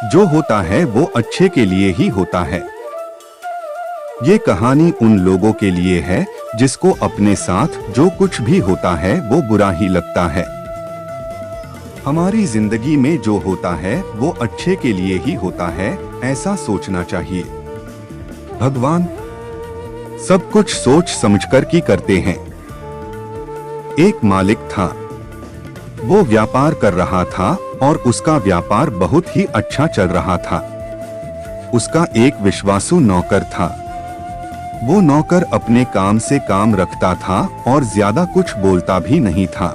जो होता है वो अच्छे के लिए ही होता है। ये कहानी उन लोगों के लिए है जिसको अपने साथ जो कुछ भी होता है वो बुरा ही लगता है। हमारी जिंदगी में जो होता है वो अच्छे के लिए ही होता है, ऐसा सोचना चाहिए। भगवान सब कुछ सोच समझकर की करते हैं। एक मालिक था, वो व्यापार कर रहा था और उसका व्यापार बहुत ही अच्छा चल रहा था। उसका एक विश्वासु नौकर था। वो नौकर अपने काम से काम रखता था और ज्यादा कुछ बोलता भी नहीं था।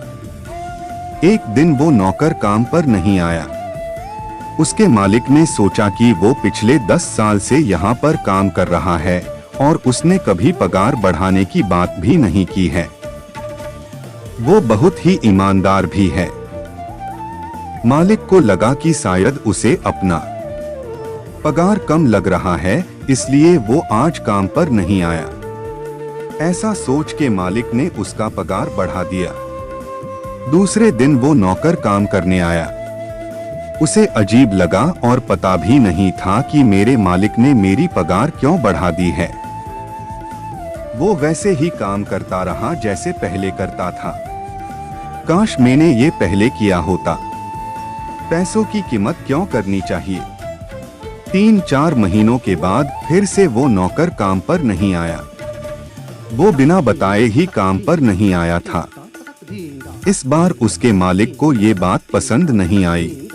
एक दिन वो नौकर काम पर नहीं आया। उसके मालिक ने सोचा कि वो पिछले 10 साल से यहाँ पर काम कर रहा है और उसने कभी पगार बढ़ाने की बात भी नहीं की है। वो बहुत ही ईमानदार भी है। मालिक को लगा कि शायद उसे अपना पगार कम लग रहा है, इसलिए वो आज काम पर नहीं आया। ऐसा सोच के मालिक ने उसका पगार बढ़ा दिया। दूसरे दिन वो नौकर काम करने आया। उसे अजीब लगा और पता भी नहीं था कि मेरे मालिक ने मेरी पगार क्यों बढ़ा दी है। वो वैसे ही काम करता रहा जैसे पहले करता था। काश मैंने ये पहले किया होता। पैसों की कीमत क्यों करनी चाहिए। 3-4 महीनों के बाद फिर से वो नौकर काम पर नहीं आया। वो बिना बताए ही काम पर नहीं आया था। इस बार उसके मालिक को ये बात पसंद नहीं आई।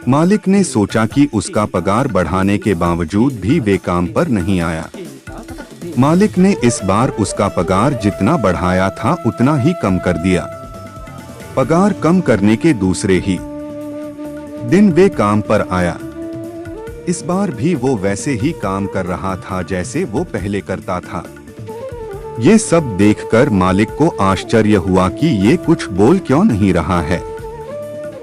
मालिक ने सोचा कि उसका पगार बढ़ाने के बावजूद भी वे काम पर नहीं आया। मालिक ने इस बार उसका पगार जितना बढ़ाया था उतना ही कम कर दिया। पगार कम करने के दूसरे ही दिन वे काम पर आया। इस बार भी वो वैसे ही काम कर रहा था जैसे वो पहले करता था। ये सब देखकर मालिक को आश्चर्य हुआ कि ये कुछ बोल क्यों नहीं रहा है।